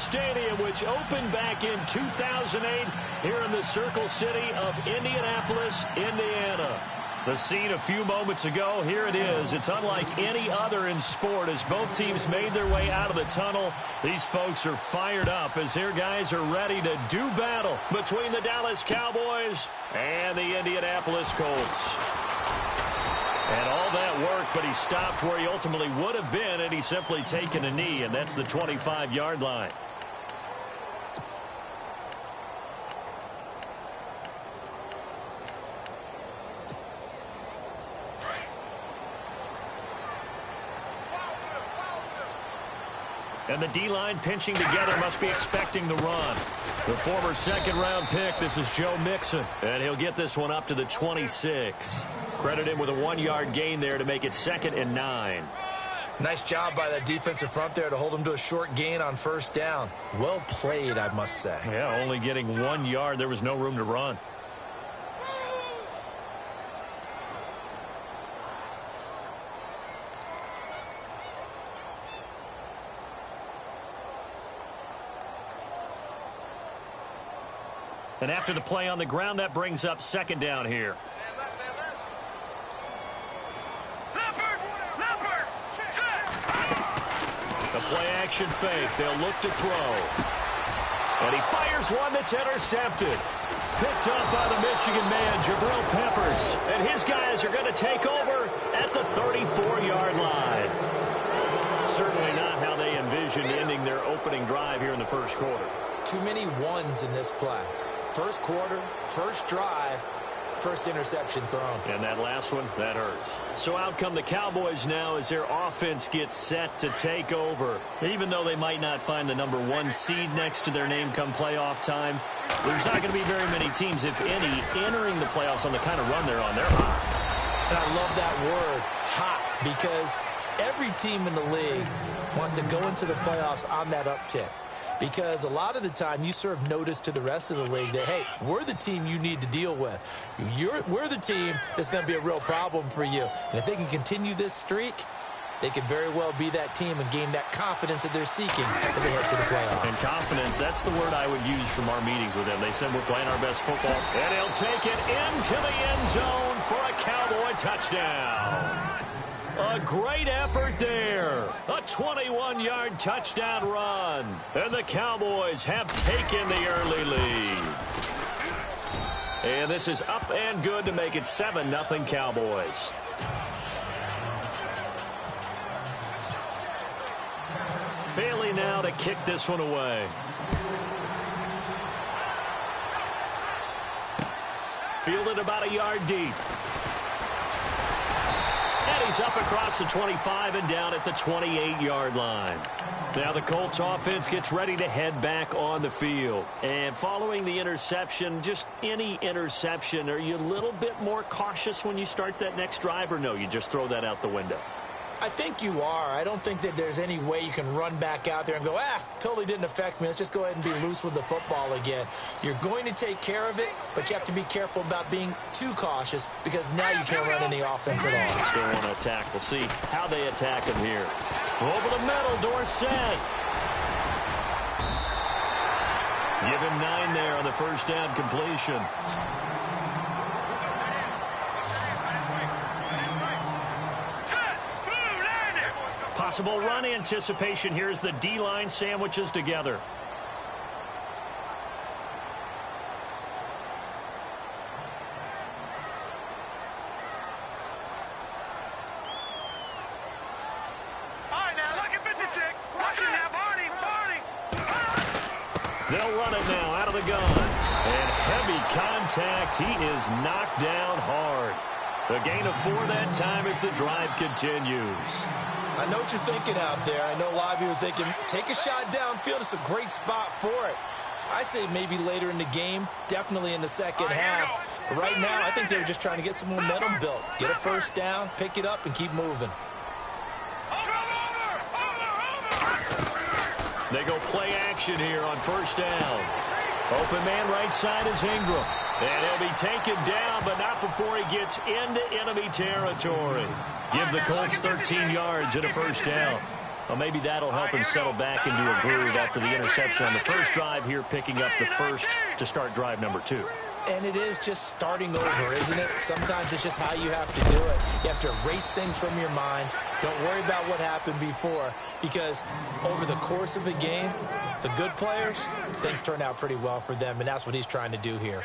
Stadium, which opened back in 2008 here in the Circle City of Indianapolis, Indiana. The scene a few moments ago, here it is. It's unlike any other in sport as both teams made their way out of the tunnel. These folks are fired up as their guys are ready to do battle between the Dallas Cowboys and the Indianapolis Colts. And all that work, but he stopped where he ultimately would have been had he simply taken a knee, and that's the 25-yard line. And the D-line pinching together must be expecting the run. The former second-round pick, this is Joe Mixon. And he'll get this one up to the 26. Credit him with a 1-yard gain there to make it 2nd and 9. Nice job by that defensive front there to hold him to a short gain on first down. Well played, I must say. Yeah, only getting 1 yard. There was no room to run. And after the play on the ground, that brings up 2nd down here. The play-action fake. They'll look to throw. And he fires one that's intercepted. Picked up by the Michigan man, Jabril Peppers. And his guys are going to take over at the 34-yard line. Certainly not how they envisioned ending their opening drive here in the first quarter. Too many ones in this play. First quarter, first drive, first interception thrown. And that last one, that hurts. So out come the Cowboys now as their offense gets set to take over. Even though they might not find the number 1 seed next to their name come playoff time, there's not going to be very many teams, if any, entering the playoffs on the kind of run they're on. They're hot. And I love that word, hot, because every team in the league wants to go into the playoffs on that uptick. Because a lot of the time you serve notice to the rest of the league that, hey, we're the team you need to deal with. We're the team that's going to be a real problem for you. And if they can continue this streak, they could very well be that team and gain that confidence that they're seeking as they head to the playoffs. And confidence, that's the word I would use from our meetings with them. They said we're playing our best football. And he'll take it into the end zone for a Cowboy touchdown. A great effort there. A 21-yard touchdown run. And the Cowboys have taken the early lead. And this is up and good to make it 7-0 Cowboys. Bailey now to kick this one away. Fielded about a yard deep. And he's up across the 25 and down at the 28-yard line. Now the Colts offense gets ready to head back on the field. And following the interception, just any interception, are you a little bit more cautious when you start that next drive, or no, you just throw that out the window? I think you are. I don't think that there's any way you can run back out there and go, totally didn't affect me. Let's just go ahead and be loose with the football again. You're going to take care of it, but you have to be careful about being too cautious because now you can't run any offense at all. They want to attack. We'll see how they attack him here. Over the middle, Dorsett. Give him 9 there on the first down completion. Possible run anticipation here as the D-line sandwiches together. All right, now look at 56. Watch it now, Barney. They'll run it now out of the gun. And heavy contact. He is knocked down hard. The gain of 4 that time as the drive continues. I know what you're thinking out there. I know a lot of you are thinking, take a shot downfield. It's a great spot for it. I'd say maybe later in the game, definitely in the second half. But right now, I think they were just trying to get some momentum built. Get a first down, pick it up, and keep moving. They go play action here on first down. Open man right side is Ingram. And he'll be taken down, but not before he gets into enemy territory. Give the Colts 13 yards and a first down. Well, maybe that'll help him settle back into a groove after the interception on the first drive here, picking up the first to start drive number 2. And it is just starting over, isn't it? Sometimes it's just how you have to do it. You have to erase things from your mind. Don't worry about what happened before, because over the course of a game, the good players, things turn out pretty well for them, and that's what he's trying to do here.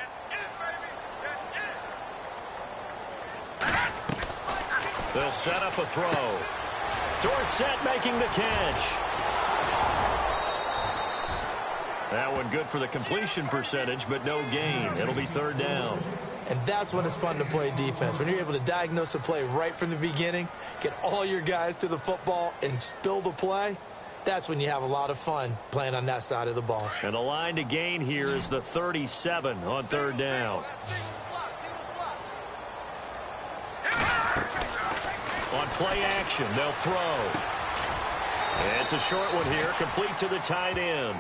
They'll set up a throw. Dorsett making the catch. That one good for the completion percentage, but no gain. It'll be third down. And that's when it's fun to play defense. When you're able to diagnose a play right from the beginning, get all your guys to the football, and spill the play, that's when you have a lot of fun playing on that side of the ball. And the line to gain here is the 37 on third down. On play action, they'll throw. It's a short one here, complete to the tight end.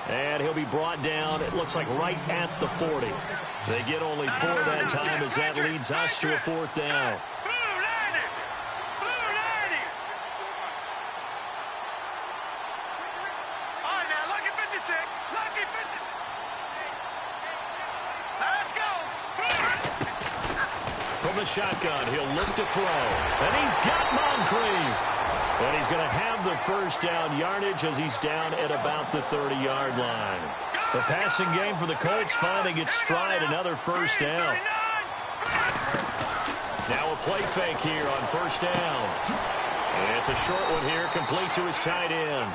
And he'll be brought down, it looks like right at the 40. They get only 4 that time as that leads us to a fourth down. All right, now, lucky 56. Lucky 56. Let's go. From the shotgun, he'll look to throw. And he's got Moncrief. And he's going to have the first down yardage as he's down at about the 30-yard line. The passing game for the Colts finding its stride, another first down. Now a play fake here on first down. And it's a short one here, complete to his tight end.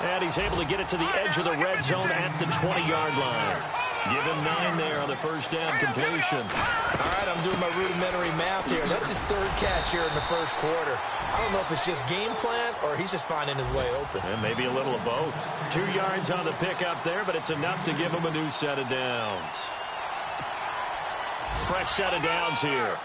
And he's able to get it to the edge of the red zone at the 20-yard line. Give him 9 there on the first down completion. All right, I'm doing my rudimentary math here. That's his third catch here in the first quarter. I don't know if it's just game plan or he's just finding his way open. And maybe a little of both. 2 yards on the pickup there, but it's enough to give him a new set of downs. Fresh set of downs here.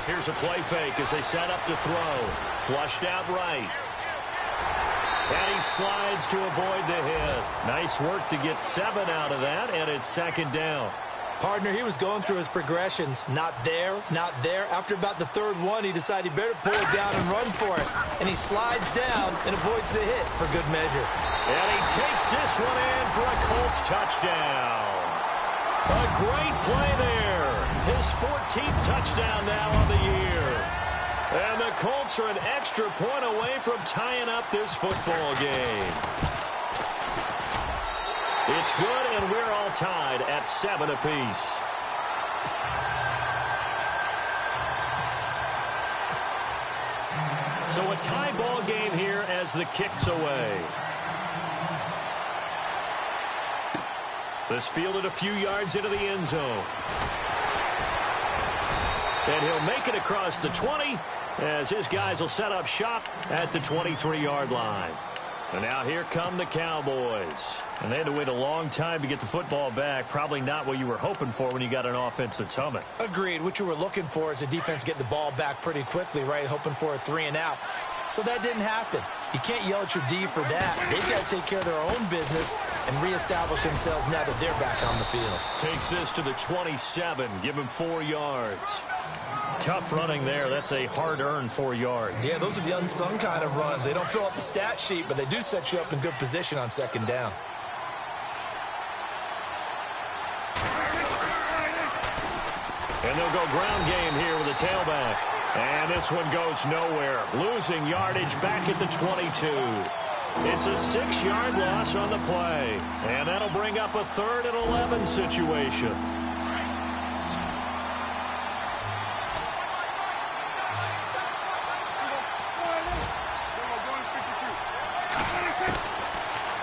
Here's a play fake as they set up to throw. Flushed out right. And he slides to avoid the hit. Nice work to get 7 out of that, and it's second down. Partner, he was going through his progressions. Not there, not there. After about the third one, he decided he better pull it down and run for it. And he slides down and avoids the hit for good measure. And he takes this one in for a Colts touchdown. A great play there. His 14th touchdown now on the year. And the Colts are an extra point away from tying up this football game. It's good, and we're all tied at 7 apiece. So a tie ball game here as the kick's away. This fielded a few yards into the end zone. And he'll make it across the 20 as his guys will set up shop at the 23-yard line. And now here come the Cowboys. And they had to wait a long time to get the football back. Probably not what you were hoping for when you got an offense that's humming. Agreed. What you were looking for is the defense getting the ball back pretty quickly, right? Hoping for a 3 and out. So that didn't happen. You can't yell at your D for that. They've got to take care of their own business and reestablish themselves now that they're back on the field. Takes this to the 27. Give him 4 yards. Tough running there. That's a hard-earned 4 yards. Yeah, those are the unsung kind of runs. They don't fill up the stat sheet, but they do set you up in good position on second down. And they'll go ground game here with a tailback. And this one goes nowhere. Losing yardage back at the 22. It's a 6-yard loss on the play. And that'll bring up a 3rd and 11 situation.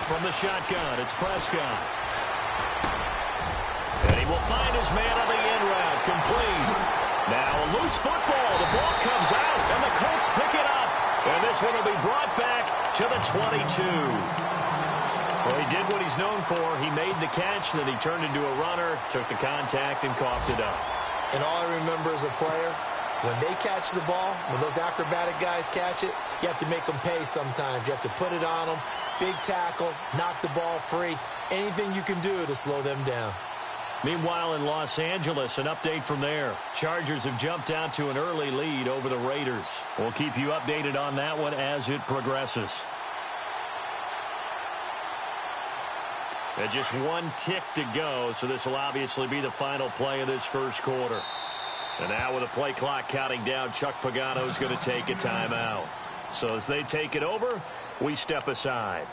From the shotgun, it's Prescott. And he will find his man on the in route, complete. Now a loose football. The ball comes out, and the Colts pick it up. And this one will be brought back to the 22. Well, he did what he's known for. He made the catch, then he turned into a runner, took the contact, and coughed it up. And all I remember as a player, When they catch the ball, when those acrobatic guys catch it, you have to make them pay sometimes. You have to put it on them, big tackle, knock the ball free, anything you can do to slow them down. Meanwhile, in Los Angeles, an update from there. Chargers have jumped out to an early lead over the Raiders. We'll keep you updated on that one as it progresses. And just one tick to go, so this will obviously be the final play of this first quarter. And now with the play clock counting down, Chuck Pagano's going to take a timeout. So as they take it over, we step aside.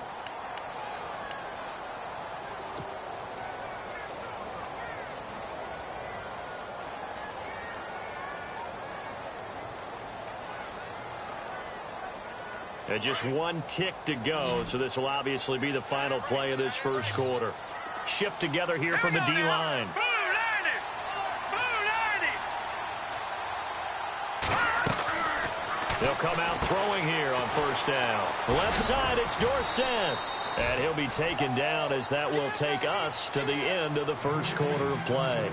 And just one tick to go, so this will obviously be the final play of this first quarter. Shift together here from the D-line. They'll come out throwing here on first down. Left side, it's Dorsett. And he'll be taken down as that will take us to the end of the first quarter of play.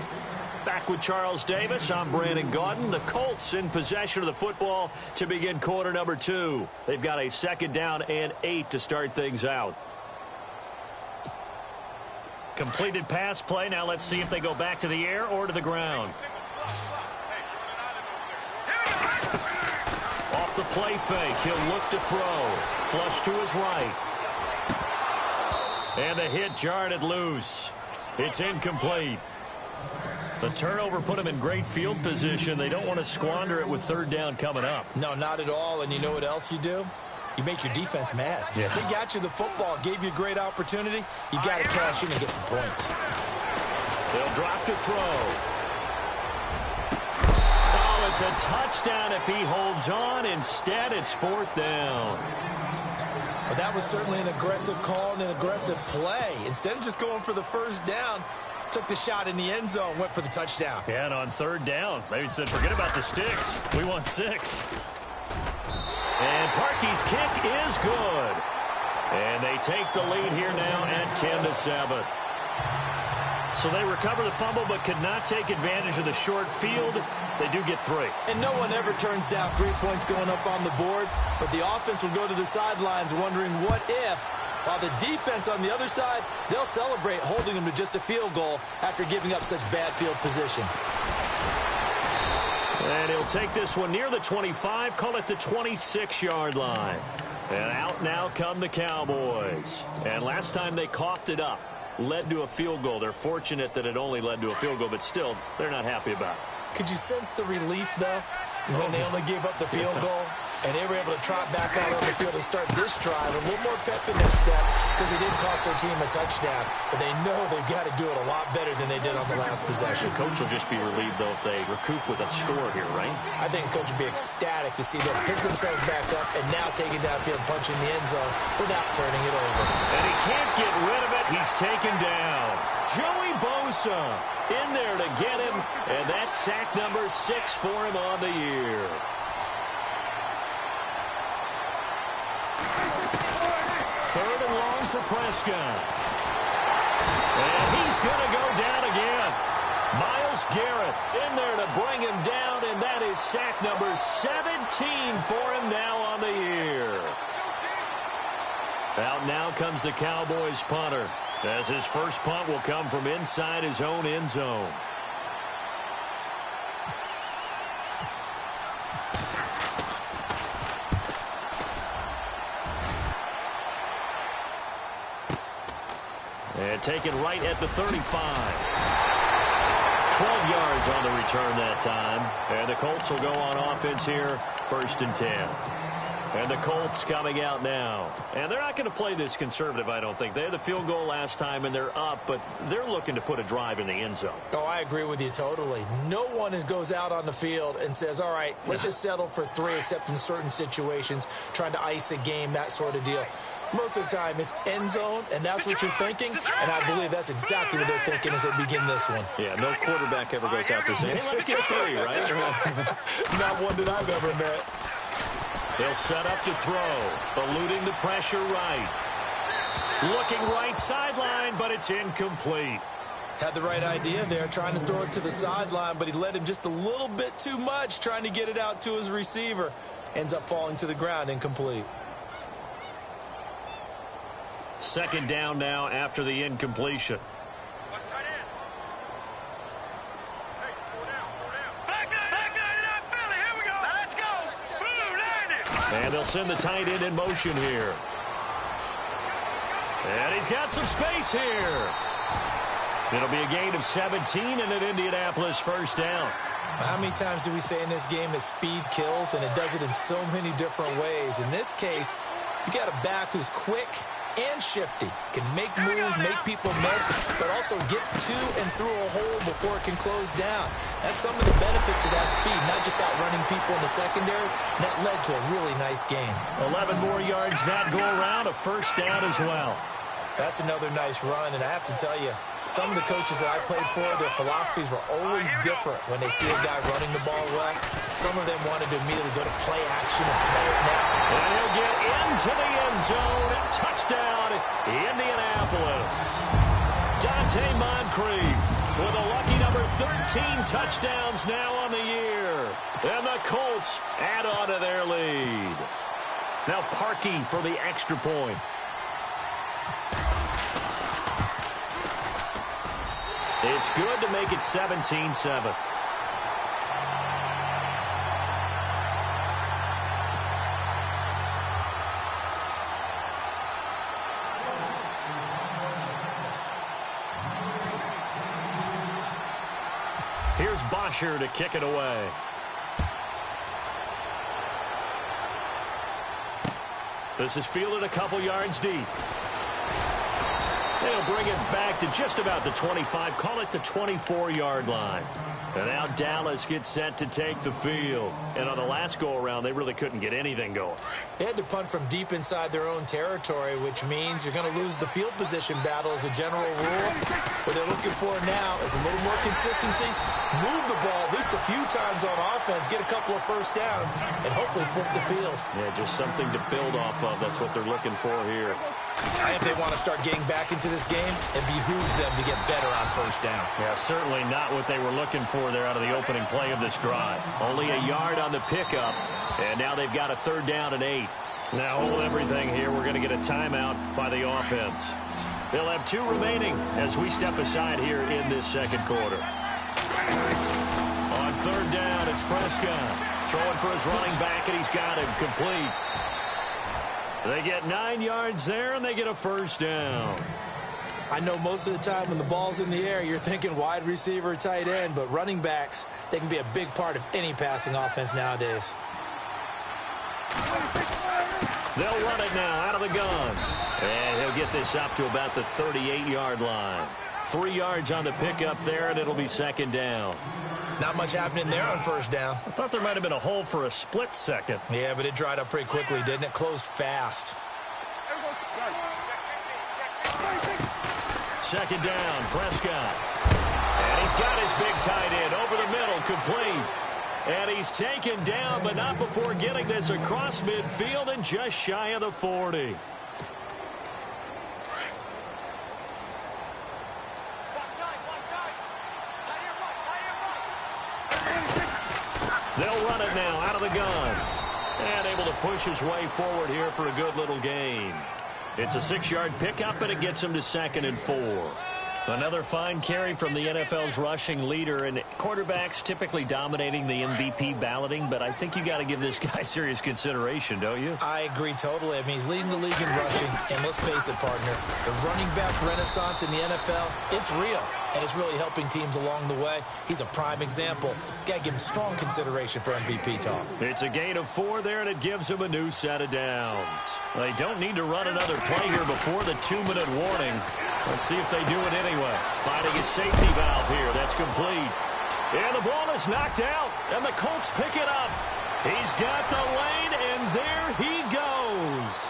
Back with Charles Davis, I'm Brandon Gaudin. The Colts in possession of the football to begin quarter number 2. They've got a second down and 8 to start things out. Completed pass play. Now let's see if they go back to the air or to the ground. Off the play fake, he'll look to throw. Flush to his right. And the hit jarred it loose. It's incomplete. The turnover put them in great field position. They don't want to squander it with third down coming up. No, not at all. And you know what else you do? You make your defense mad. Yeah. They got you the football, gave you a great opportunity. You got to cash in and get some points. They'll drop to throw. Oh, it's a touchdown if he holds on. Instead, it's fourth down. Well, that was certainly an aggressive call and an aggressive play. Instead of just going for the first down, took the shot in the end zone, went for the touchdown. Yeah, and on third down, maybe said, forget about the sticks. We want 6. And Parkey's kick is good. And they take the lead here now at 10-7. So they recover the fumble but could not take advantage of the short field. They do get 3. And no one ever turns down 3 points going up on the board, but the offense will go to the sidelines wondering what if. While the defense on the other side, they'll celebrate holding them to just a field goal after giving up such bad field position. And he'll take this one near the 25, call it the 26-yard line. And out now come the Cowboys. And last time they coughed it up, led to a field goal. They're fortunate that it only led to a field goal, but still, they're not happy about it. Could you sense the relief, though, when they only gave up the field goal? And they were able to trot back out on the field and start this drive. A little more pep in their step because they didn't cost their team a touchdown. But they know they've got to do it a lot better than they did on the last possession. The coach will just be relieved, though, if they recoup with a score here, right? I think the coach will be ecstatic to see them pick themselves back up and now take it downfield, punching the end zone without turning it over. And he can't get rid of it. He's taken down. Joey Bosa in there to get him. And that's sack number 6 for him on the year. Third and long for Prescott. And he's going to go down again. Myles Garrett in there to bring him down, and that is sack number 17 for him now on the year. Out now comes the Cowboys punter, as his first punt will come from inside his own end zone. And taken right at the 35. 12 yards on the return that time. And the Colts will go on offense here, 1st and 10. And the Colts coming out now. And they're not going to play this conservative, I don't think. They had the field goal last time, and they're up, but they're looking to put a drive in the end zone. Oh, I agree with you totally. No one goes out on the field and says, all right, let's just settle for 3, except in certain situations, trying to ice a game, that sort of deal. Most of the time, it's end zone, and that's what you're thinking, and I believe that's exactly what they're thinking as they begin this one. Yeah, no quarterback ever goes out there saying, hey, let's get 3, right? Not one that I've ever met. He'll set up to throw, eluding the pressure right. Looking right sideline, but it's incomplete. Had the right idea there, trying to throw it to the sideline, but he led him just a little bit too much, trying to get it out to his receiver. Ends up falling to the ground, incomplete. Second down now after the incompletion. And they'll send the tight end in motion here. And he's got some space here. It'll be a gain of 17 and an Indianapolis first down. How many times do we say in this game that speed kills, and it does it in so many different ways? In this case, you got a back who's quick and shifty, can make moves, make people miss, but also gets to and through a hole before it can close down. That's some of the benefits of that speed, not just outrunning people in the secondary. That led to a really nice game. 11 more yards that go around, a first down as well. That's another nice run, and I have to tell you, some of the coaches that I played for, their philosophies were always different when they see a guy running the ball well. Some of them wanted to immediately go to play action and throw it now. And he'll get into the end zone. Touchdown, Indianapolis. Dante Moncrief with a lucky number 13 touchdowns now on the year. And the Colts add on to their lead. Now Parkey for the extra point. It's good to make it 17-7. Here's Bosher to kick it away. This is fielded a couple yards deep. They'll bring it back to just about the 25, call it the 24-yard line. And now Dallas gets set to take the field. And on the last go-around, they really couldn't get anything going. They had to punt from deep inside their own territory, which means you're going to lose the field position battle as a general rule. What they're looking for now is a little more consistency, move the ball at least a few times on offense, get a couple of first downs, and hopefully flip the field. Yeah, just something to build off of. That's what they're looking for here. If they want to start getting back into this game, it behooves them to get better on first down. Yeah, certainly not what they were looking for there out of the opening play of this drive. Only a yard on the pickup, and now they've got a third down and 8. Now hold everything here. We're going to get a timeout by the offense. They'll have 2 remaining as we step aside here in this second quarter. On third down, it's Prescott throwing for his running back, and he's got him complete. They get 9 yards there, and they get a first down. I know most of the time when the ball's in the air, you're thinking wide receiver, tight end, but running backs, they can be a big part of any passing offense nowadays. They'll run it now out of the gun. And he'll get this up to about the 38-yard line. 3 yards on the pickup there, and it'll be second down. Not much happening there on first down. I thought there might have been a hole for a split second. Yeah, but it dried up pretty quickly, didn't it? Closed fast. Second down, Prescott. And he's got his big tight end over the middle, complete. And he's taken down, but not before getting this across midfield and just shy of the 40. They'll run it now out of the gun. And able to push his way forward here for a good little gain. It's a 6-yard pickup, and it gets him to 2nd and 4. Another fine carry from the NFL's rushing leader, and quarterbacks typically dominating the MVP balloting, but I think you got to give this guy serious consideration, don't you? I agree totally. I mean, he's leading the league in rushing, and let's face it, partner, the running back renaissance in the NFL, it's real, and it's really helping teams along the way. He's a prime example. Got to give him strong consideration for MVP talk. It's a gain of 4 there, and it gives him a new set of downs. They don't need to run another play here before the 2-minute warning. Let's see if they do it anyway. Finding his safety valve here. That's complete. And the ball is knocked out, and the Colts pick it up. He's got the lane, and there he goes.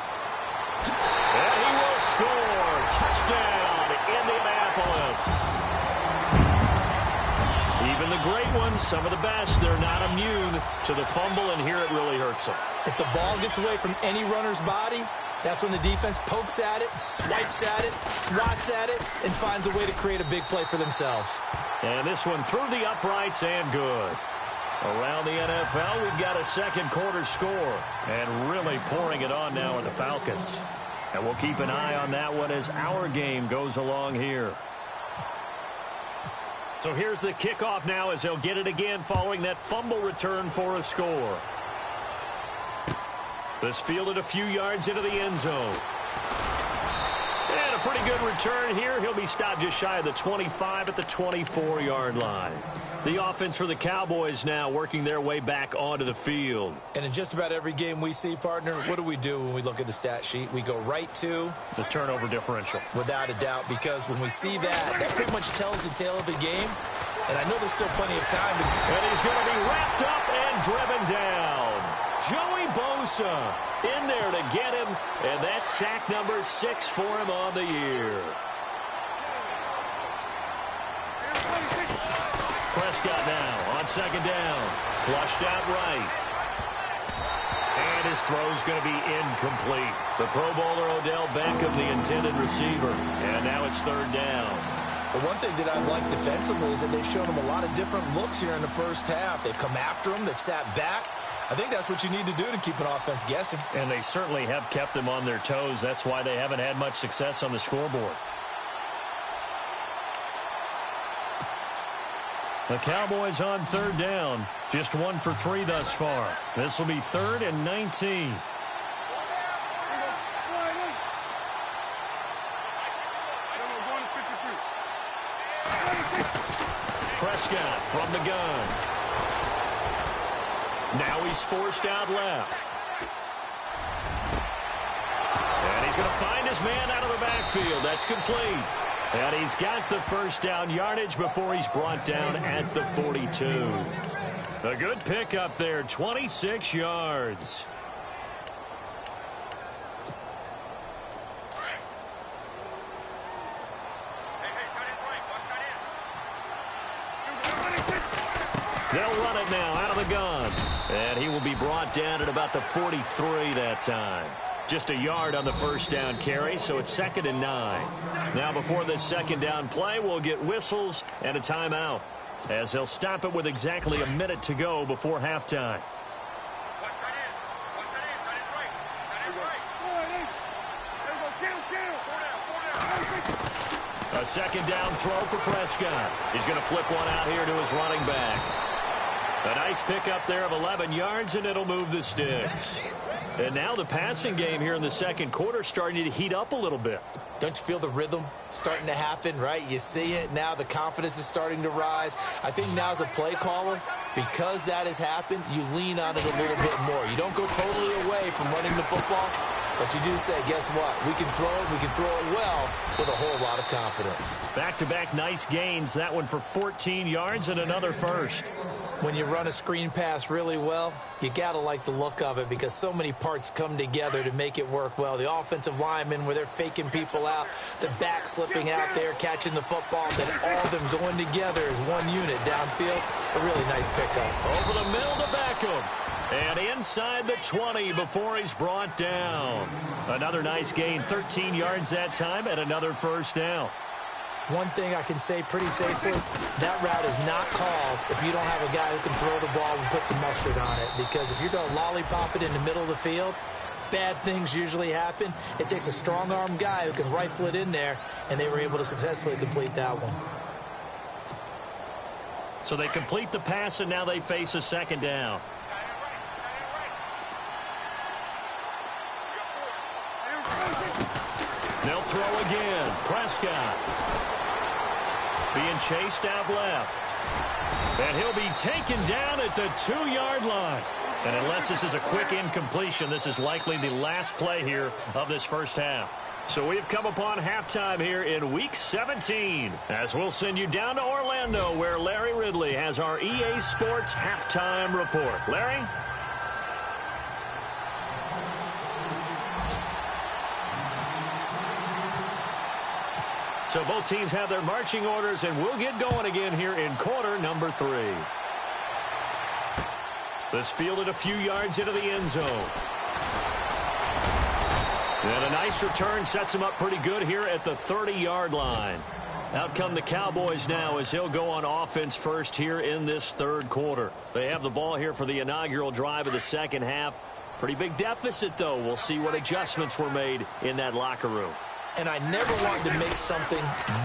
And he will score. Touchdown, Indianapolis. Even the great ones, some of the best, they're not immune to the fumble, and here it really hurts them. If the ball gets away from any runner's body, That's when the defense pokes at it, swipes at it, swats at it, and finds a way to create a big play for themselves. And this one through the uprights and good. Around the NFL, we've got a second quarter score. And really pouring it on now are the Falcons. And we'll keep an eye on that one as our game goes along here. So here's the kickoff now as they'll get it again following that fumble return for a score. This fielded a few yards into the end zone. And a pretty good return here. He'll be stopped just shy of the 25 at the 24-yard line. The offense for the Cowboys now working their way back onto the field. And in just about every game we see, partner, what do we do when we look at the stat sheet? We go right to the turnover differential. Without a doubt, because when we see that, that pretty much tells the tale of the game. And I know there's still plenty of time. And he's going to be wrapped up and driven down. Joey Bosa in there to get him, and that's sack number 6 for him on the year. Prescott now on second down, flushed out right. And his throw's going to be incomplete. The Pro Bowler Odell Beckham, the intended receiver, and now it's third down. But one thing that I've liked defensively is that they've shown him a lot of different looks here in the first half. They've come after him, they've sat back. I think that's what you need to do to keep an offense guessing. And they certainly have kept them on their toes. That's why they haven't had much success on the scoreboard. The Cowboys on third down. Just 1 for 3 thus far. This will be 3rd and 19. Prescott from the gun. Now he's forced out left. And he's going to find his man out of the backfield. That's complete. And he's got the first down yardage before he's brought down at the 42. A good pickup there, 26 yards. They'll run it now out of the gun. And he will be brought down at about the 43 that time. Just a yard on the first down carry, so it's 2nd and 9. Now before this second down play, we'll get whistles and a timeout, as they'll stop it with exactly a minute to go before halftime. A second down throw for Prescott. He's going to flip one out here to his running back. A nice pickup there of 11 yards, and it'll move the sticks. And now the passing game here in the second quarter starting to heat up a little bit. Don't you feel the rhythm starting to happen, right? You see it now. The confidence is starting to rise. I think now as a play caller, because that has happened, you lean on it a little bit more. You don't go totally away from running the football, but you do say, guess what? We can throw it. We can throw it well with a whole lot of confidence. Back-to-back nice gains. That one for 14 yards and another first. When you run a screen pass really well, you got to like the look of it because so many parts come together to make it work well. The offensive linemen where they're faking people out, the back slipping out there, catching the football, then all of them going together as one unit downfield. A really nice pickup. Over the middle to Beckham. And inside the 20 before he's brought down. Another nice gain, 13 yards that time, and another first down. One thing I can say pretty safely, that route is not called if you don't have a guy who can throw the ball and put some mustard on it. Because if you're going to lollipop it in the middle of the field, bad things usually happen. It takes a strong-arm guy who can rifle it in there, and they were able to successfully complete that one. So they complete the pass, and now they face a second down. They'll throw again. Prescott being chased out left. And he'll be taken down at the 2-yard line. And unless this is a quick incompletion, this is likely the last play here of this first half. So we've come upon halftime here in Week 17, as we'll send you down to Orlando, where Larry Ridley has our EA Sports halftime report. Larry? So both teams have their marching orders, and we'll get going again here in quarter number 3. This fielded a few yards into the end zone. And a nice return sets him up pretty good here at the 30-yard line. Out come the Cowboys now as he'll go on offense first here in this third quarter. They have the ball here for the inaugural drive of the second half. Pretty big deficit, though. We'll see what adjustments were made in that locker room. And I never want to make something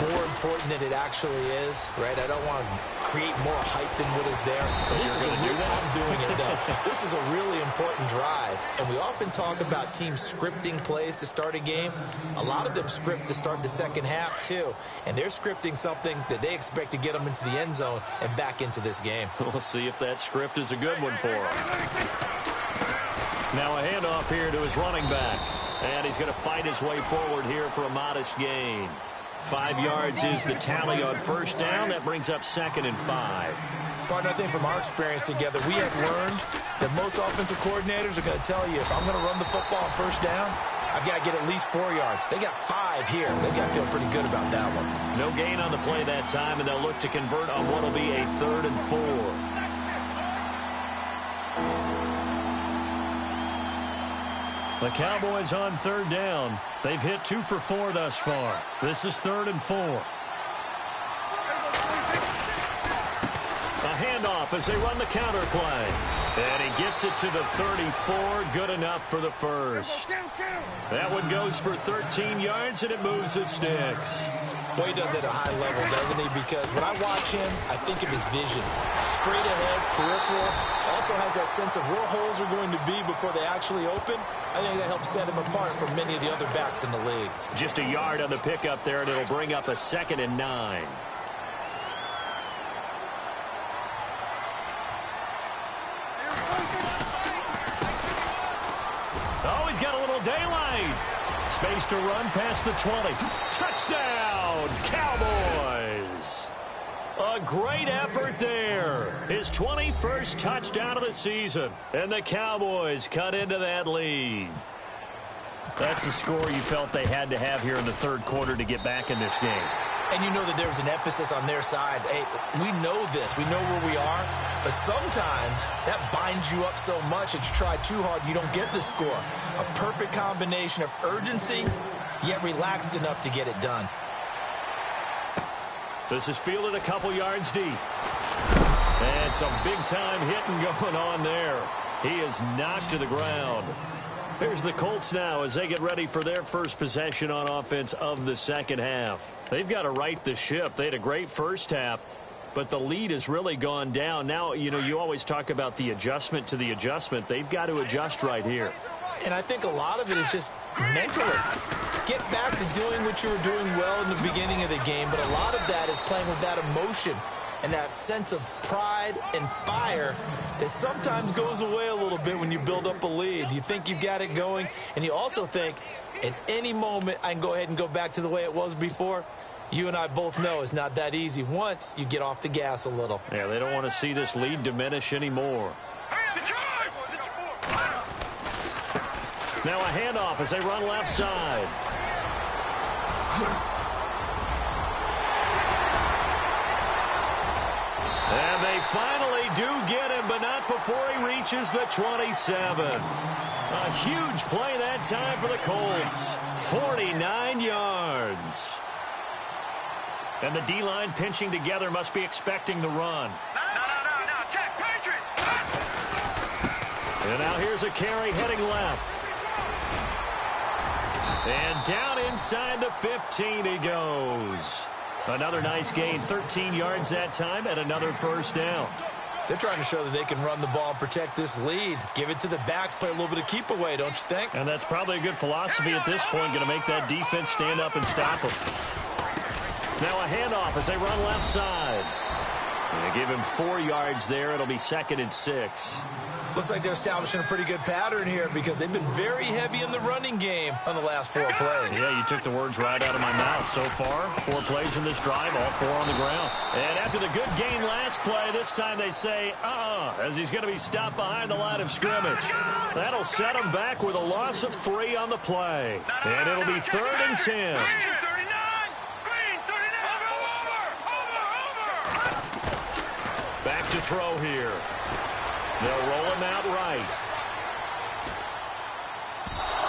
more important than it actually is, right? I don't want to create more hype than what is there. But this is I'm doing it, though. This is a really important drive. And we often talk about teams scripting plays to start a game. A lot of them script to start the second half, too. And they're scripting something that they expect to get them into the end zone and back into this game. We'll see if that script is a good one for them. Now a handoff here to his running back. And he's going to fight his way forward here for a modest gain. 5 yards is the tally on first down. That brings up 2nd and 5. Partner, I think from our experience together, we have learned that most offensive coordinators are going to tell you, if I'm going to run the football on first down, I've got to get at least 4 yards. They got 5 here. They've got to feel pretty good about that one. No gain on the play that time, and they'll look to convert on what will be a 3rd and 4. The Cowboys on 3rd down. They've hit 2 for 4 thus far. This is 3rd and 4. A handoff as they run the counter play. And he gets it to the 34. Good enough for the first. That one goes for 13 yards, and it moves the sticks. Boy, he does it at a high level, doesn't he? Because when I watch him, I think of his vision. Straight ahead, peripheral. Also has that sense of where holes are going to be before they actually open. I think that helps set him apart from many of the other backs in the league. Just a yard on the pickup there, and it'll bring up a 2nd and 9. Oh, he's got a little daylight. Space to run past the 20. Touchdown, Cowboys. A great effort there. His 21st touchdown of the season. And the Cowboys cut into that lead. That's the score you felt they had to have here in the third quarter to get back in this game. And you know that there's an emphasis on their side. Hey, we know this. We know where we are. But sometimes that binds you up so much that you try too hard, you don't get the score. A perfect combination of urgency, yet relaxed enough to get it done. This is fielded a couple yards deep. And some big-time hitting going on there. He is knocked to the ground. Here's the Colts now as they get ready for their first possession on offense of the second half. They've got to right the ship. They had a great first half, but the lead has really gone down. Now, you know, you always talk about the adjustment to the adjustment. They've got to adjust right here. And I think a lot of it is just mentally. Get back to doing what you were doing well in the beginning of the game, but a lot of that is playing with that emotion and that sense of pride and fire that sometimes goes away a little bit when you build up a lead. You think you've got it going, and you also think at any moment I can go ahead and go back to the way it was before. You and I both know it's not that easy once you get off the gas a little. Yeah, they don't want to see this lead diminish anymore. Now a handoff as they run left side. And they finally do get him, but not before he reaches the 27. A huge play that time for the Colts. 49 yards. And the D-line pinching together must be expecting the run. No, check, Patriot! And now here's a carry heading left. And down inside the 15 he goes. Another nice gain, 13 yards that time, and another first down. They're trying to show that they can run the ball and protect this lead. Give it to the backs, play a little bit of keep away, don't you think? And that's probably a good philosophy at this point, going to make that defense stand up and stop them. Now a handoff as they run left side. And they give him 4 yards there. It'll be 2nd and 6. Looks like they're establishing a pretty good pattern here because they've been very heavy in the running game on the last 4 plays. Yeah, you took the words right out of my mouth. So far, 4 plays in this drive, all 4 on the ground. And after the good gain last play, this time they say, as he's going to be stopped behind the line of scrimmage. That'll set him back with a loss of 3 on the play. And it'll be 3rd and 10. Back to throw here. They'll roll him out right.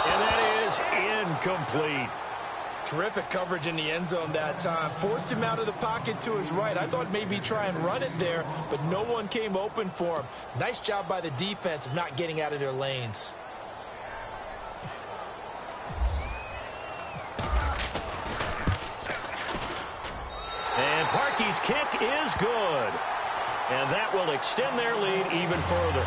And that is is incomplete. Terrific coverage in the end zone that time. Forced him out of the pocket to his right. I thought maybe try and run it there, but no one came open for him. Nice job by the defense of not getting out of their lanes. And Parkey's kick is good. And that will extend their lead even further.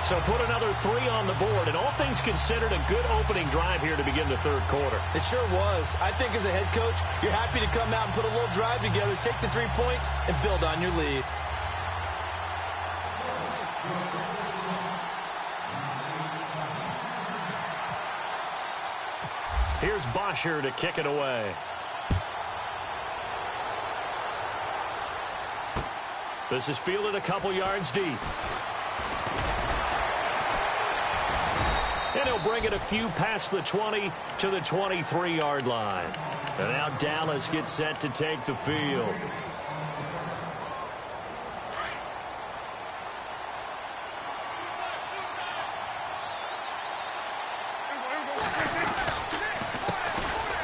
So put another 3 on the board, and all things considered, a good opening drive here to begin the third quarter. It sure was. I think as a head coach, you're happy to come out and put a little drive together, take the 3 points, and build on your lead. Here's Bosher to kick it away. This is fielded a couple yards deep. And he'll bring it a few past the 20 to the 23-yard line. And now Dallas gets set to take the field.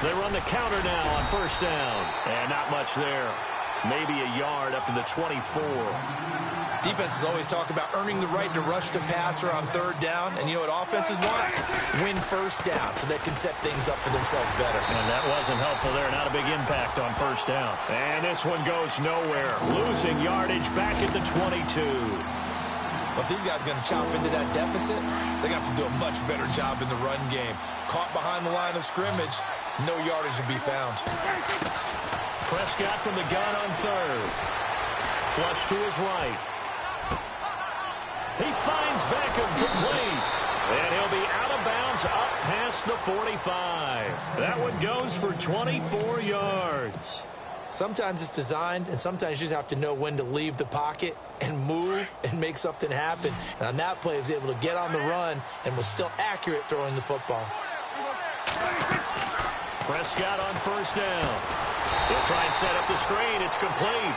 They run the counter now on first down. And not much there. Maybe a yard up to the 24. Defenses always talk about earning the right to rush the passer on third down. And you know what offenses want? Win first down so they can set things up for themselves better. And that wasn't helpful there. Not a big impact on first down. And this one goes nowhere. Losing yardage back at the 22. Well, if these guys are going to chop into that deficit, they're going to have to do a much better job in the run game. Caught behind the line of scrimmage, no yardage will be found. Prescott from the gun on third. Flush to his right. He finds Beckham complete. And he'll be out of bounds up past the 45. That one goes for 24 yards. Sometimes it's designed, and sometimes you just have to know when to leave the pocket and move and make something happen. And on that play, he was able to get on the run and was still accurate throwing the football. Prescott on first down. He'll try and set up the screen. It's complete.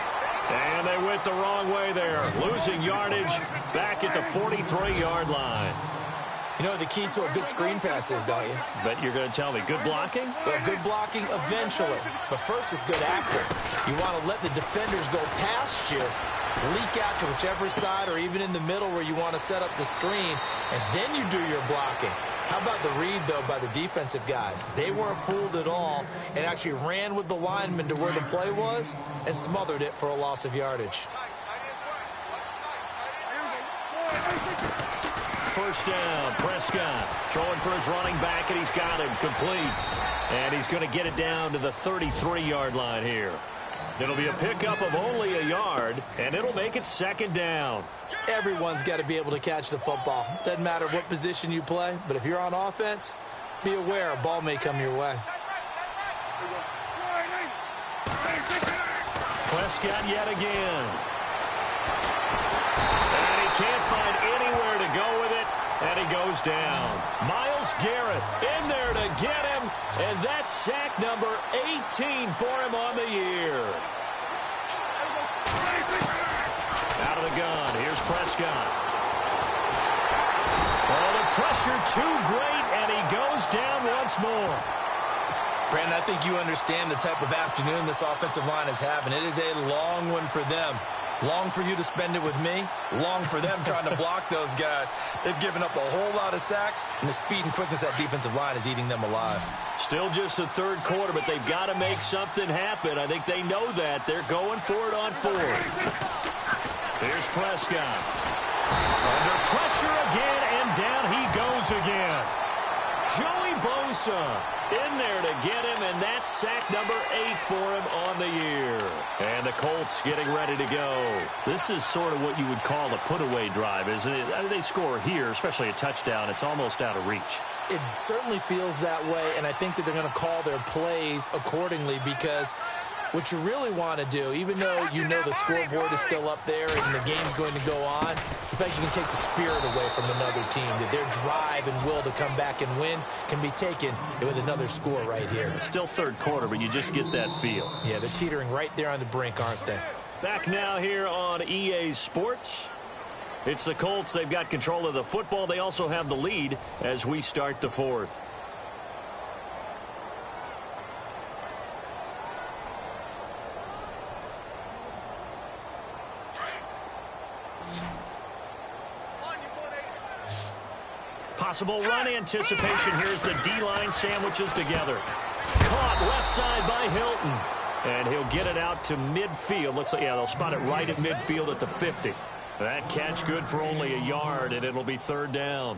And they went the wrong way there. Losing yardage back at the 43-yard line. You know what the key to a good screen pass is, don't you? Bet you're going to tell me. Good blocking? Well, good blocking eventually. But first is good after. You want to let the defenders go past you, leak out to whichever side or even in the middle where you want to set up the screen, and then you do your blocking. How about the read, though, by the defensive guys? They weren't fooled at all and actually ran with the lineman to where the play was and smothered it for a loss of yardage. First down, Prescott throwing for his running back, and he's got him complete. And he's going to get it down to the 33-yard line here. It'll be a pickup of only a yard, and it'll make it second down. Everyone's got to be able to catch the football. Doesn't matter what position you play, but if you're on offense, be aware a ball may come your way. Prescott yet again. And he can't find anywhere to go with it, and he goes down. Myles Garrett in there to get him, and that's sack number 18 for him on the year. Out of the gun, here's Prescott. Oh, the pressure too great, and he goes down once more. Brandon, I think you understand the type of afternoon this offensive line is having. It is a long one for them. Long for you to spend it with me. Long for them trying to block those guys. They've given up a whole lot of sacks, and the speed and quickness of that defensive line is eating them alive. Still just the third quarter, but they've got to make something happen. I think they know that. They're going for it on fourth. Here's Prescott. Under pressure again, and down he goes again. Joey Bosa in there to get him, and that's sack number 8 for him on the year. And the Colts getting ready to go. This is sort of what you would call a put-away drive, isn't it? They score here, especially a touchdown. It's almost out of reach. It certainly feels that way, and I think that they're going to call their plays accordingly because what you really want to do, even though you know the scoreboard is still up there and the game's going to go on, in fact, you can take the spirit away from another team, that their drive and will to come back and win can be taken with another score right here. It's still third quarter, but you just get that feel. Yeah, they're teetering right there on the brink, aren't they? Back now here on EA Sports. It's the Colts. They've got control of the football. They also have the lead as we start the fourth. Possible run anticipation here as the D-line sandwiches together. Caught left side by Hilton. And he'll get it out to midfield. Looks like, yeah, they'll spot it right at midfield at the 50. That catch good for only a yard, and it'll be third down.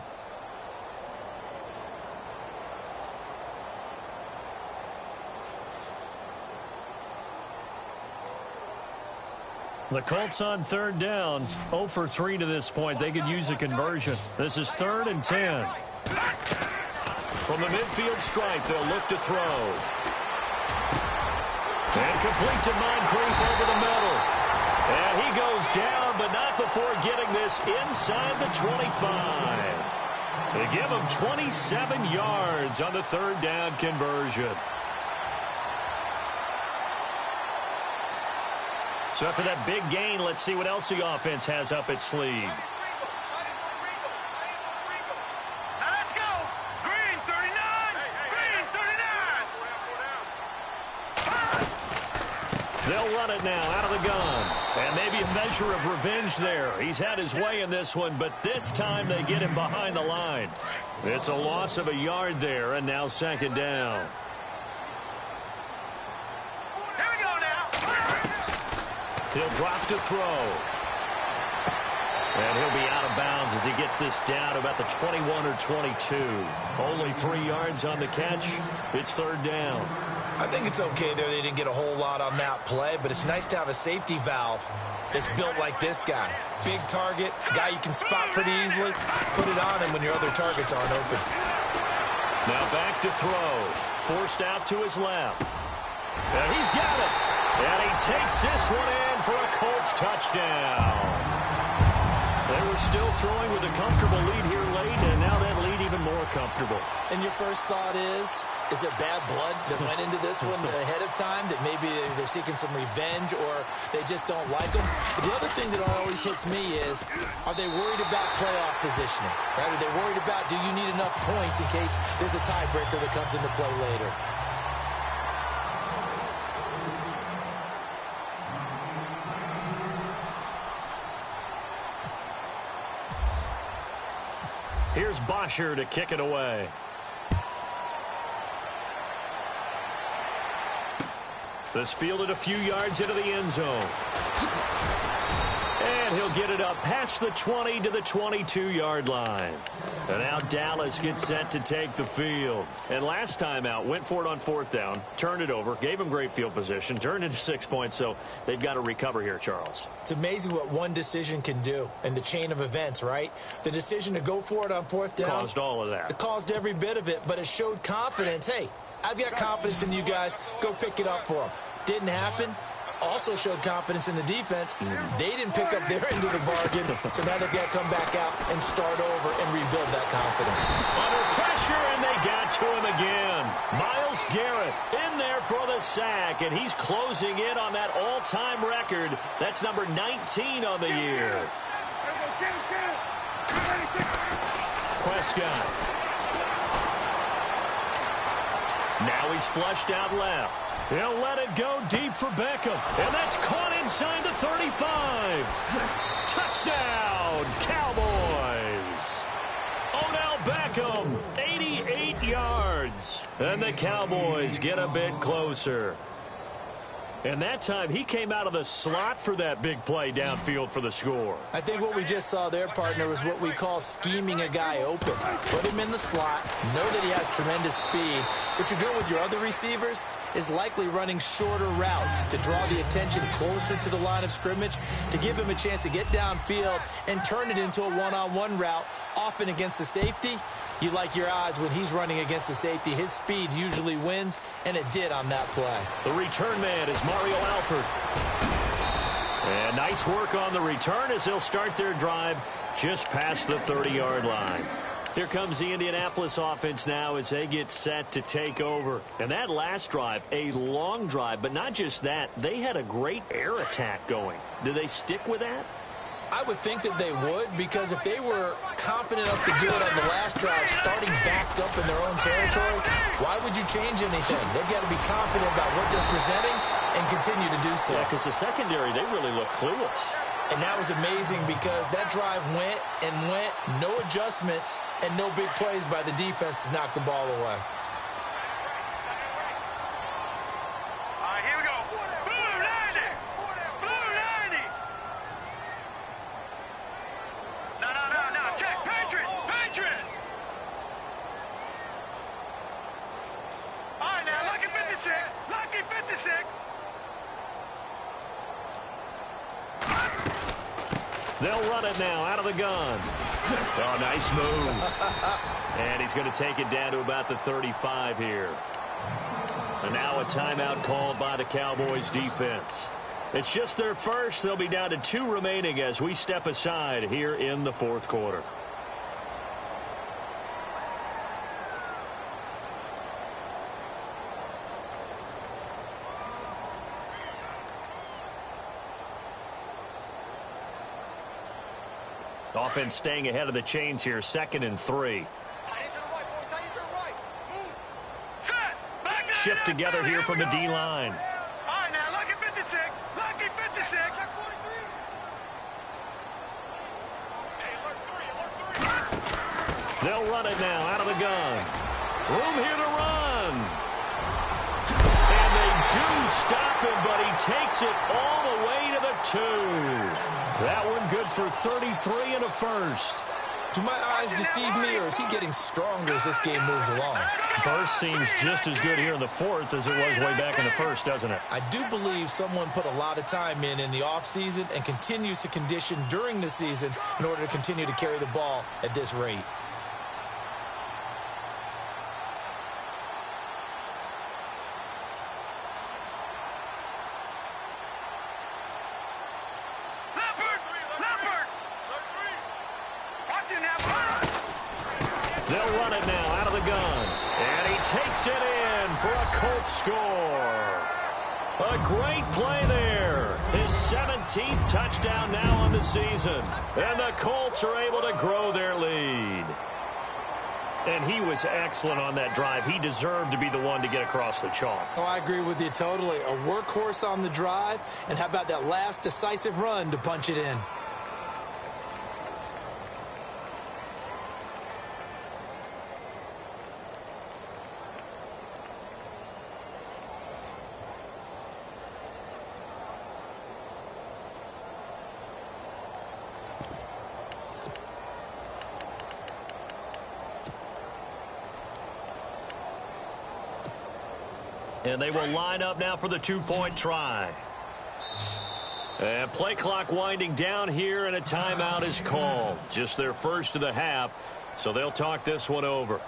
The Colts on third down, 0 for 3 to this point. They could use a conversion. This is 3rd and 10. From the midfield stripe, they'll look to throw. And complete to Moncrief over the middle. And he goes down, but not before getting this inside the 25. They give him 27 yards on the third down conversion. So after that big gain, let's see what else the offense has up its sleeve. Now let's go. Green 39. Green 39. They'll run it now out of the gun. And maybe a measure of revenge there. He's had his way in this one, but this time they get him behind the line. It's a loss of a yard there, and now second down. He'll drop to throw. And he'll be out of bounds as he gets this down about the 21 or 22. Only 3 yards on the catch. It's third down. I think it's okay there. They didn't get a whole lot on that play, but it's nice to have a safety valve that's built like this guy. Big target, guy you can spot pretty easily. Put it on him when your other targets aren't open. Now back to throw. Forced out to his left. And he's got it. And he takes this one in for a Colts touchdown. They were still throwing with a comfortable lead here late, and now that lead even more comfortable. And your first thought is there bad blood that went into this one ahead of time, that maybe they're seeking some revenge or they just don't like them? But the other thing that always hits me is, are they worried about playoff positioning? Right? Are they worried about, do you need enough points in case there's a tiebreaker that comes into play later? Here's Bosher to kick it away. This fielded a few yards into the end zone. And he'll get it up past the 20 to the 22-yard line. And now Dallas gets set to take the field. And last time out, went for it on fourth down, turned it over, gave him great field position, turned into 6 points, so they've got to recover here, Charles. It's amazing what one decision can do in the chain of events, right? The decision to go for it on fourth down caused all of that. It caused every bit of it, but it showed confidence. Hey, I've got confidence in you guys. Go pick it up for them. Didn't happen. Also showed confidence in the defense. They didn't pick up their end of the bargain, so now they've got to come back out and start over and rebuild that confidence. Under pressure, and they got to him again. Myles Garrett in there for the sack, and he's closing in on that all-time record. That's number 19 on the year. Prescott. Now he's flushed out left. He'll let it go deep for Beckham. And that's caught inside the 35. Touchdown, Cowboys. Odell Beckham, 88 yards. And the Cowboys get a bit closer. And that time, he came out of the slot for that big play downfield for the score. I think what we just saw there, partner, was what we call scheming a guy open. Put him in the slot, know that he has tremendous speed. What you're doing with your other receivers is likely running shorter routes to draw the attention closer to the line of scrimmage, to give him a chance to get downfield and turn it into a one-on-one route, often against the safety. You like your odds when he's running against the safety. His speed usually wins, and it did on that play. The return man is Mario Alford. And nice work on the return as they'll start their drive just past the 30-yard line. Here comes the Indianapolis offense now as they get set to take over. And that last drive, a long drive, but not just that. They had a great air attack going. Do they stick with that? I would think that they would, because if they were confident enough to do it on the last drive, starting backed up in their own territory, why would you change anything? They've got to be confident about what they're presenting and continue to do so. Yeah, because the secondary, they really look clueless. And that was amazing because that drive went and went, no adjustments, and no big plays by the defense to knock the ball away. All right, here we go. Blue 90. Blue 90. No. Check. Patriot. All right, now, lucky 56. Lucky 56. They'll run it now out of the gun. Oh, nice move. And he's going to take it down to about the 35 here. And now a timeout called by the Cowboys defense. It's just their first. They'll be down to 2 remaining as we step aside here in the fourth quarter. Offense staying ahead of the chains here, 2nd and 3. Shift together here from the D-line. All right, now, lucky 56. Lucky 56. They'll run it now out of the gun. Room here to run. And they do stop him, but he takes it all the way to the 2. That one good for 33 and a first. Do my eyes deceive me, or is he getting stronger as this game moves along? Burst seems just as good here in the fourth as it was way back in the first, doesn't it? I do believe someone put a lot of time in the offseason and continues to condition during the season in order to continue to carry the ball at this rate. They'll run it now out of the gun. And he takes it in for a Colts score. A great play there. His 17th touchdown now on the season. And the Colts are able to grow their lead. And he was excellent on that drive. He deserved to be the one to get across the chalk. Oh, I agree with you totally. A workhorse on the drive. And how about that last decisive run to punch it in? And they will line up now for the 2-point try. And play clock winding down here, and a timeout is called. Just their first of the half, so they'll talk this one over.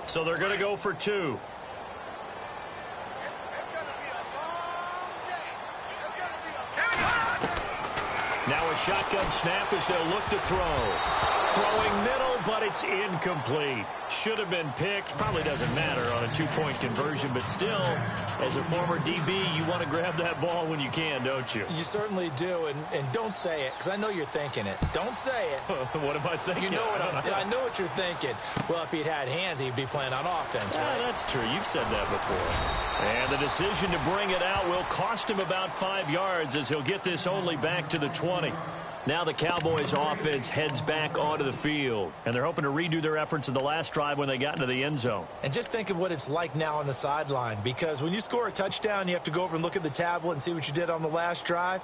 So they're going to go for 2. Now a shotgun snap as they'll look to throw. Throwing middle, but it's incomplete. Should have been picked. Probably doesn't matter on a 2-point conversion, but still, as a former DB, you want to grab that ball when you can, don't you? You certainly do, and don't say it, because I know you're thinking it. Don't say it. What am I thinking? You know what I know what you're thinking. Well, if he'd had hands, he'd be playing on offense, right? That's true. You've said that before. And the decision to bring it out will cost him about 5 yards as he'll get this only back to the 20. Now the Cowboys offense heads back onto the field, and they're hoping to redo their efforts in the last drive when they got into the end zone. And just think of what it's like now on the sideline, because when you score a touchdown, you have to go over and look at the tablet and see what you did on the last drive.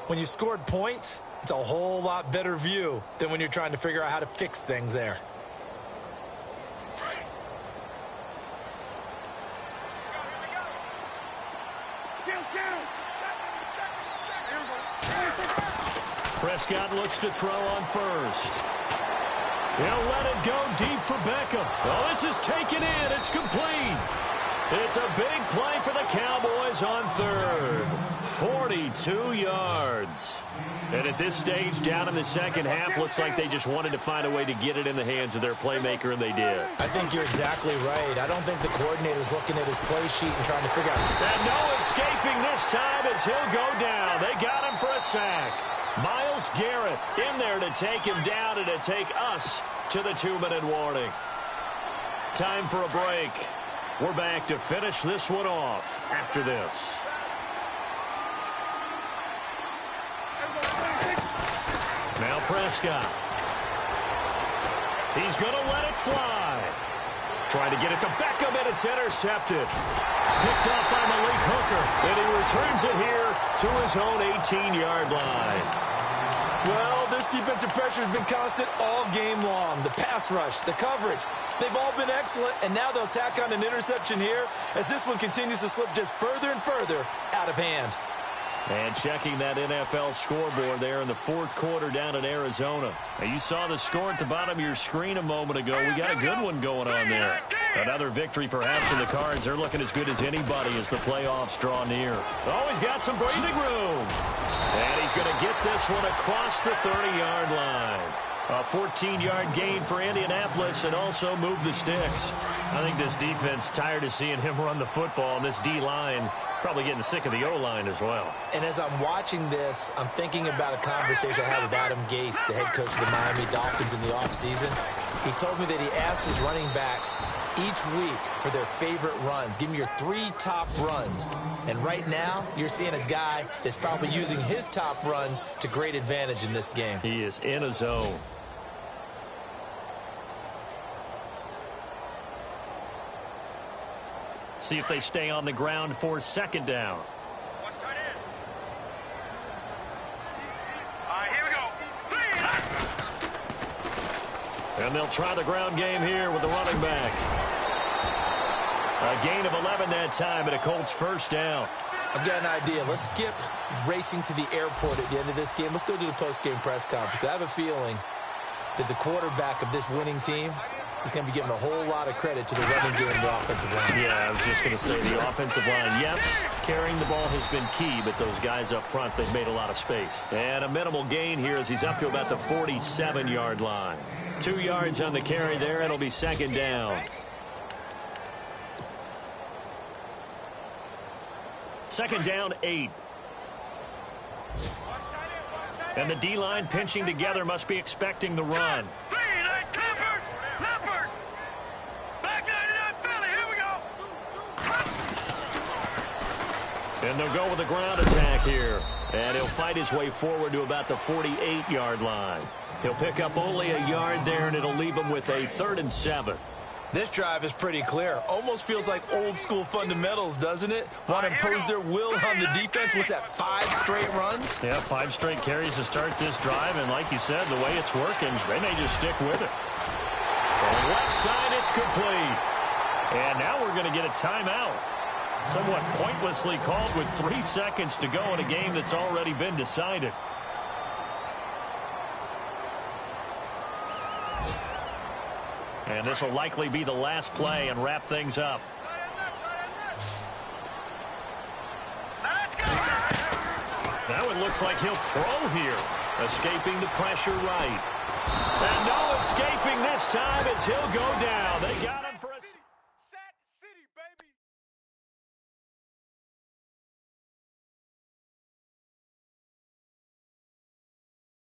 When you scored points, it's a whole lot better view than when you're trying to figure out how to fix things there. Prescott looks to throw on first. He'll let it go deep for Beckham. Oh, this is taken in. It's complete. It's a big play for the Cowboys on third. 42 yards. And at this stage, down in the second half, looks like they just wanted to find a way to get it in the hands of their playmaker, and they did. I think you're exactly right. I don't think the coordinator's looking at his play sheet and trying to figure out. And no escaping this time as he'll go down. They got him for a sack. Myles Garrett in there to take him down and to take us to the 2-minute warning. Time for a break. We're back to finish this one off after this. Now Prescott. He's going to let it fly. Trying to get it to Beckham, and it's intercepted. Picked up by Malik Hooker, and he returns it here to his own 18-yard line. Well, this defensive pressure has been constant all game long. The pass rush, the coverage, they've all been excellent, and now they'll tack on an interception here as this one continues to slip just further and further out of hand. And checking that NFL scoreboard there in the fourth quarter down in Arizona. Now, you saw the score at the bottom of your screen a moment ago. We got a good one going on there. Another victory perhaps in the cards. They're looking as good as anybody as the playoffs draw near. Oh, he's got some breathing room. And he's going to get this one across the 30-yard line. A 14-yard gain for Indianapolis and also move the sticks. I think this defense tired of seeing him run the football, and this D-line probably getting sick of the O-line as well. And as I'm watching this, I'm thinking about a conversation I had with Adam Gase, the head coach of the Miami Dolphins in the offseason. He told me that he asked his running backs each week for their favorite runs. Give me your 3 top runs. And right now, you're seeing a guy that's probably using his top runs to great advantage in this game. He is in a zone. See if they stay on the ground for second down. Here we go. And they'll try the ground game here with the running back. A gain of 11 that time, and a Colts first down. I've got an idea. Let's skip racing to the airport at the end of this game. Let's go to the post-game press conference. I have a feeling that the quarterback of this winning team is going to be giving a whole lot of credit to the running game and the offensive line. Yeah, I was just going to say the offensive line, yes, carrying the ball has been key, but those guys up front, they've made a lot of space. And a minimal gain here as he's up to about the 47-yard line. 2 yards on the carry there. It'll be second down. Second down, 8. And the D-line pinching together must be expecting the run. And they'll go with a ground attack here. And he'll fight his way forward to about the 48-yard line. He'll pick up only a yard there, and it'll leave him with a 3rd and 7. This drive is pretty clear. Almost feels like old-school fundamentals, doesn't it? Want to impose their will on the defense. What's that, 5 straight runs? Yeah, 5 straight carries to start this drive. And like you said, the way it's working, they may just stick with it. From the left side, it's complete. And now we're going to get a timeout. Somewhat pointlessly called with 3 seconds to go in a game that's already been decided. And this will likely be the last play and wrap things up. Now it looks like he'll throw here. Escaping the pressure right. And no escaping this time as he'll go down. They got him.